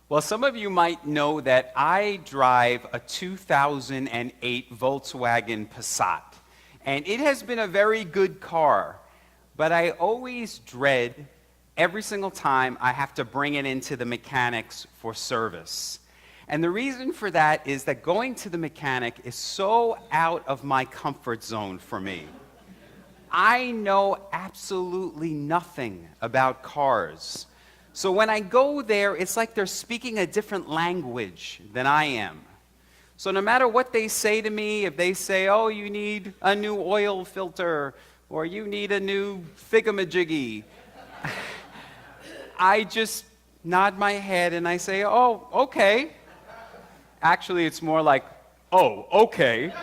Well, some of you might know that I drive a 2008 Volkswagen Passat, and it has been a very good car, but I always dread every single time I have to bring it into the mechanics for service. And the reason for that is that going to the mechanic is so out of my comfort zone for me. I know absolutely nothing about cars. So when I go there, it's like they're speaking a different language than I am. So no matter what they say to me, if they say, oh, you need a new oil filter, or you need a new thingamajiggy, I just nod my head and I say, oh, okay. Actually, it's more like, oh, okay.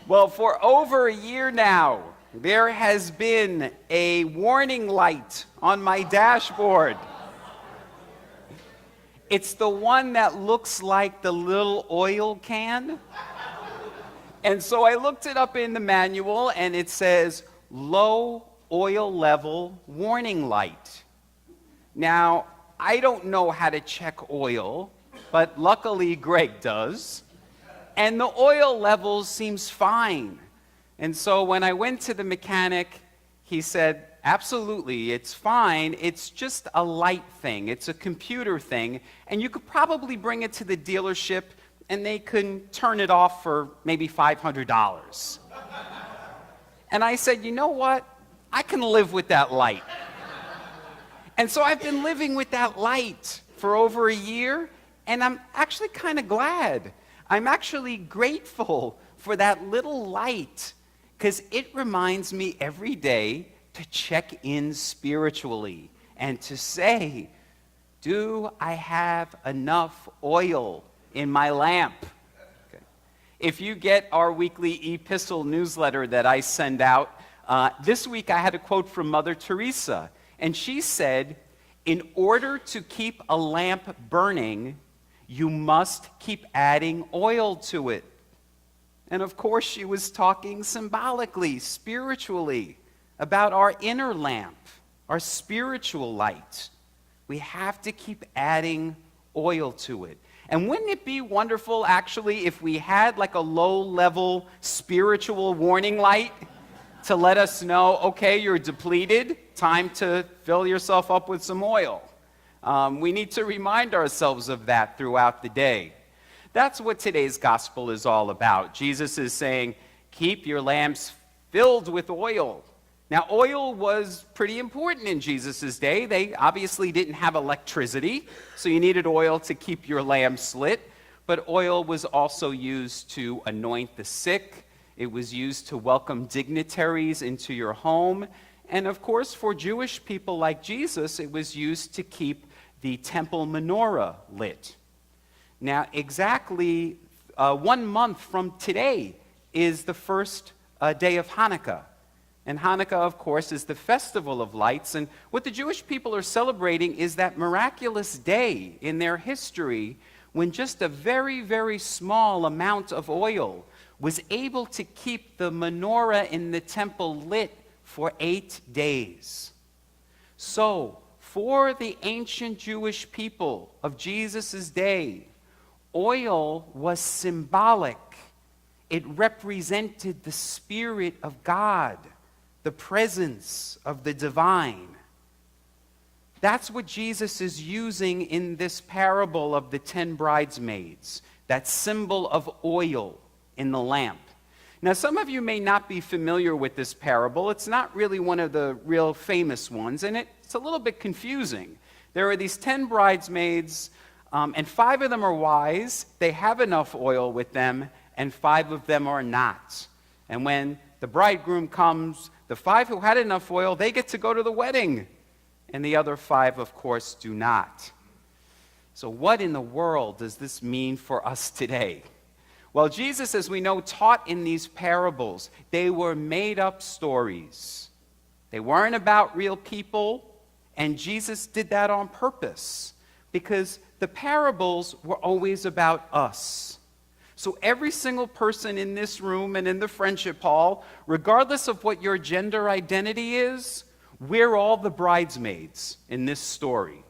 Well, for over a year now, there has been a warning light on my dashboard. It's the one that looks like the little oil can. And so I looked it up in the manual, and it says, low oil level warning light. Now, I don't know how to check oil, but luckily Greg does. And the oil level seems fine. And so when I went to the mechanic, he said, absolutely, it's fine. It's just a light thing. It's a computer thing. And you could probably bring it to the dealership, and they can turn it off for maybe $500. And I said, you know what? I can live with that light. And so I've been living with that light for over a year, and I'm actually kind of glad. I'm actually grateful for that little light, because it reminds me every day to check in spiritually and to say, do I have enough oil in my lamp? Okay. If you get our weekly epistle newsletter that I send out, this week I had a quote from Mother Teresa, and she said, in order to keep a lamp burning, you must keep adding oil to it. And of course, she was talking symbolically, spiritually, about our inner lamp, our spiritual light. We have to keep adding oil to it. And wouldn't it be wonderful, actually, if we had like a low-level spiritual warning light to let us know, okay, you're depleted, time to fill yourself up with some oil. We need to remind ourselves of that throughout the day. That's what today's gospel is all about. Jesus is saying, keep your lamps filled with oil. Now, oil was pretty important in Jesus' day. They obviously didn't have electricity, so you needed oil to keep your lamps lit. But oil was also used to anoint the sick. It was used to welcome dignitaries into your home. And of course, for Jewish people like Jesus, it was used to keep the temple menorah lit. Now, exactly 1 month from today is the first day of Hanukkah. And Hanukkah, of course, is the festival of lights. And what the Jewish people are celebrating is that miraculous day in their history when just a very, very small amount of oil was able to keep the menorah in the temple lit for 8 days. So, for the ancient Jewish people of Jesus' day, oil was symbolic. It represented the Spirit of God, the presence of the divine. That's what Jesus is using in this parable of the 10 bridesmaids, that symbol of oil in the lamp. Now, some of you may not be familiar with this parable. It's not really one of the real famous ones, and it's a little bit confusing. There are these 10 bridesmaids, and 5 of them are wise. They have enough oil with them, and 5 of them are not. And when the bridegroom comes, the 5 who had enough oil, they get to go to the wedding, and the other 5, of course, do not. So what in the world does this mean for us today? Well, Jesus, as we know, taught in these parables. They were made-up stories. They weren't about real people, and Jesus did that on purpose because the parables were always about us. So every single person in this room and in the friendship hall, regardless of what your gender identity is, we're all the bridesmaids in this story.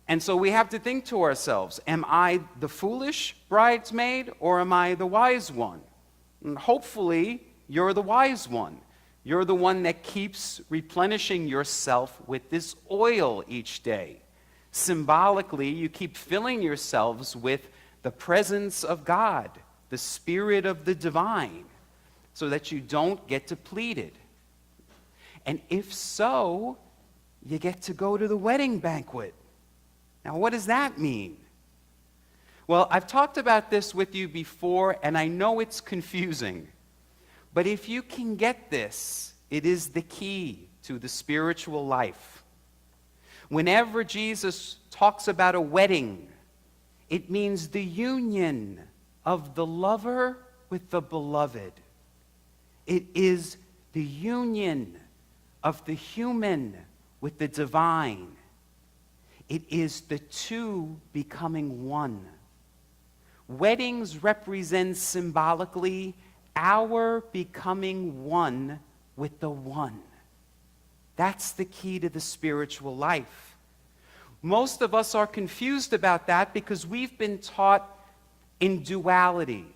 And so we have to think to ourselves, am I the foolish bridesmaid or am I the wise one? And hopefully, you're the wise one. You're the one that keeps replenishing yourself with this oil each day. Symbolically, you keep filling yourselves with the presence of God, the Spirit of the divine, so that you don't get depleted. And if so, you get to go to the wedding banquet. Now, what does that mean? Well, I've talked about this with you before, and I know it's confusing. But if you can get this, it is the key to the spiritual life. Whenever Jesus talks about a wedding, it means the union of the lover with the beloved. It is the union of the human with the divine. It is the two becoming one. Weddings represent symbolically our becoming one with the one. That's the key to the spiritual life. Most of us are confused about that because we've been taught in duality,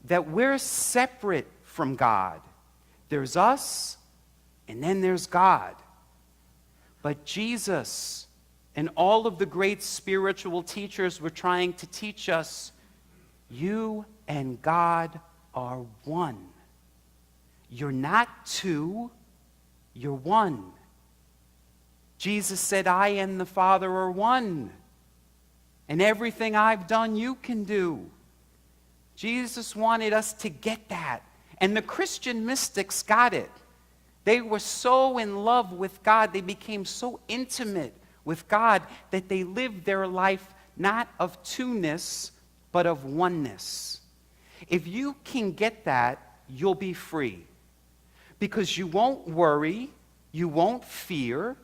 that we're separate from God. There's us, and then there's God. But Jesus and all of the great spiritual teachers were trying to teach us, you and God are one. You're not two, you're one. Jesus said, I and the Father are one, and everything I've done you can do. Jesus wanted us to get that, and the Christian mystics got it. They were so in love with God, they became so intimate with God that they lived their life not of two-ness, but of oneness. If you can get that, you'll be free. Because you won't worry, you won't fear.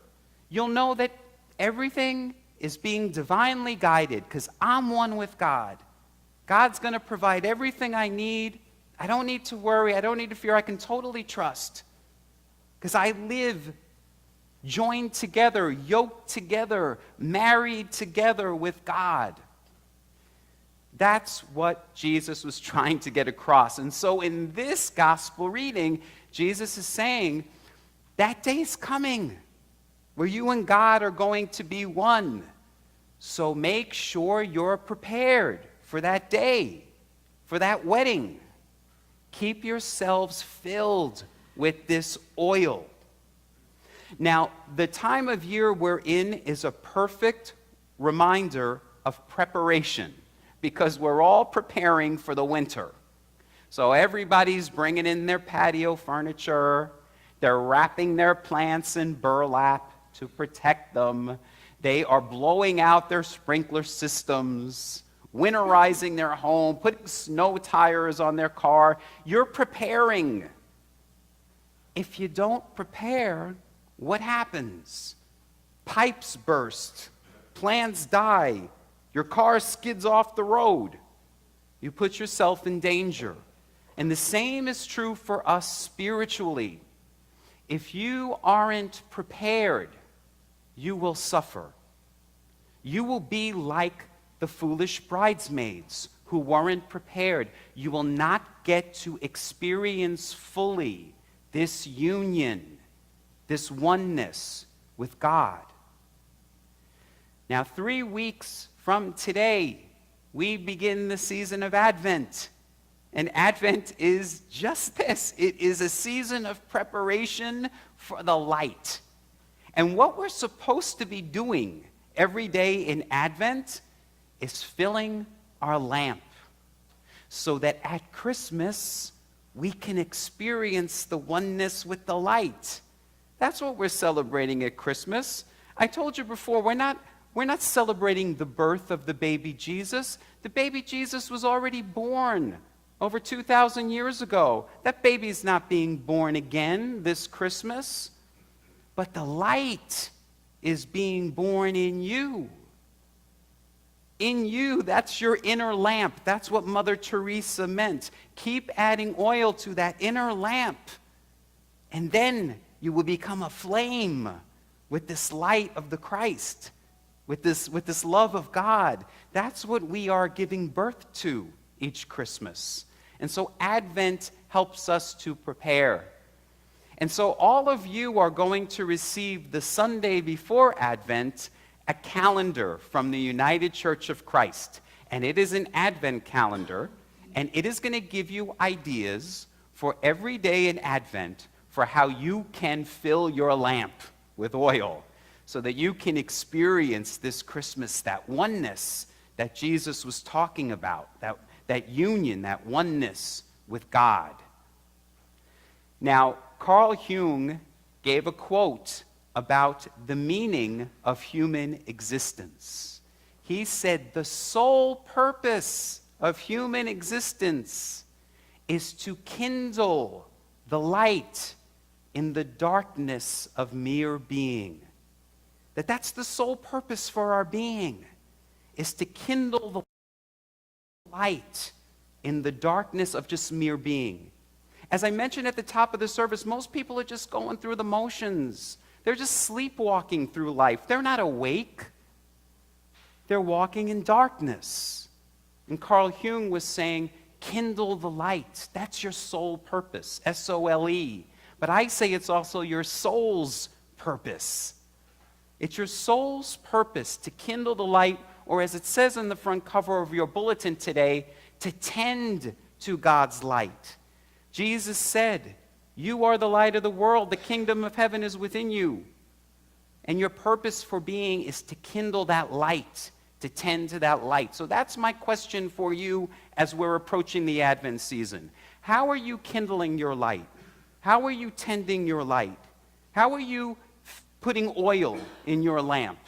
You'll know that everything is being divinely guided because I'm one with God. God's going to provide everything I need. I don't need to worry. I don't need to fear. I can totally trust because I live joined together, yoked together, married together with God. That's what Jesus was trying to get across. And so in this gospel reading, Jesus is saying, that day's coming where you and God are going to be one. So make sure you're prepared for that day, for that wedding. Keep yourselves filled with this oil. Now, the time of year we're in is a perfect reminder of preparation, because we're all preparing for the winter. So everybody's bringing in their patio furniture. They're wrapping their plants in burlap to protect them. They are blowing out their sprinkler systems, winterizing their home, putting snow tires on their car. You're preparing. If you don't prepare, what happens? Pipes burst, plants die, your car skids off the road. You put yourself in danger. And the same is true for us spiritually. If you aren't prepared, you will suffer. You will be like the foolish bridesmaids who weren't prepared. You will not get to experience fully this union, this oneness with God. Now, 3 weeks from today, we begin the season of Advent. And Advent is just this. It is a season of preparation for the light. And what we're supposed to be doing every day in Advent is filling our lamp so that at Christmas we can experience the oneness with the light. That's what we're celebrating at Christmas. I told you before, we're not celebrating the birth of the baby Jesus. The baby Jesus was already born over 2,000 years ago. That baby's not being born again this Christmas. But the light is being born in you. in you. That's your inner lamp. That's what Mother Teresa meant. Keep adding oil to that inner lamp, and then you will become a flame with this light of the Christ, with this love of God. That's what we are giving birth to each Christmas. And so Advent helps us to prepare. And so all of you are going to receive the Sunday before Advent a calendar from the United Church of Christ. And it is an Advent calendar, and it is going to give you ideas for every day in Advent for how you can fill your lamp with oil so that you can experience this Christmas, that oneness that Jesus was talking about, that union, that oneness with God. Now, Carl Jung gave a quote about the meaning of human existence. He said, the sole purpose of human existence is to kindle the light in the darkness of mere being. That's the sole purpose for our being, is to kindle the light in the darkness of just mere being. As I mentioned at the top of the service, most people are just going through the motions. They're just sleepwalking through life. They're not awake. They're walking in darkness. And Carl Jung was saying, kindle the light. That's your sole purpose, S-O-L-E. But I say it's also your soul's purpose. It's your soul's purpose to kindle the light, or as it says in the front cover of your bulletin today, to tend to God's light. Jesus said, you are the light of the world. The kingdom of heaven is within you. And your purpose for being is to kindle that light, to tend to that light. So that's my question for you as we're approaching the Advent season. How are you kindling your light? How are you tending your light? How are you putting oil in your lamp?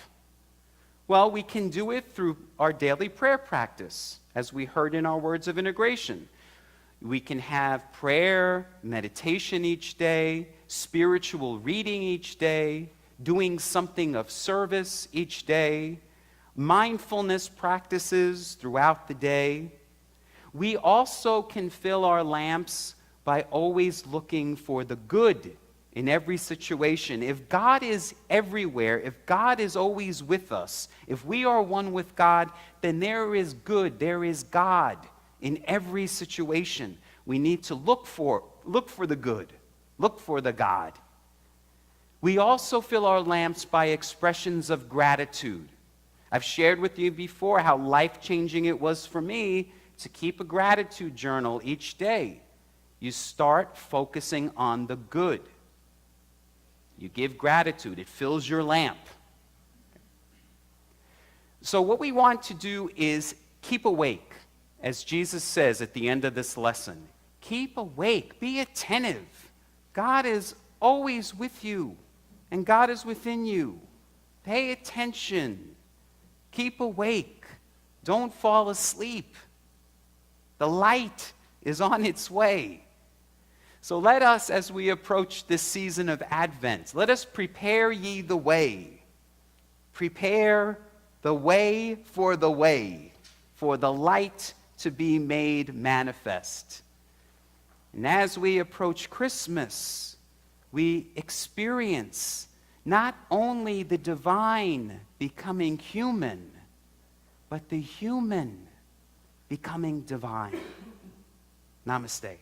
Well, we can do it through our daily prayer practice, as we heard in our words of integration. We can have prayer, meditation each day, spiritual reading each day, doing something of service each day, mindfulness practices throughout the day. We also can fill our lamps by always looking for the good in every situation. If God is everywhere, if God is always with us, if we are one with God, then there is good, there is God in every situation. We need to look for the good, look for the God. We also fill our lamps by expressions of gratitude. I've shared with you before how life-changing it was for me to keep a gratitude journal each day. You start focusing on the good. You give gratitude. It fills your lamp. So what we want to do is keep awake, as Jesus says at the end of this lesson. Keep awake. Be attentive. God is always with you, and God is within you. Pay attention. Keep awake. Don't fall asleep. The light is on its way. So let us, as we approach this season of Advent, let us prepare ye the way. Prepare the way, for the light to be made manifest. And as we approach Christmas, we experience not only the divine becoming human, but the human becoming divine. Namaste.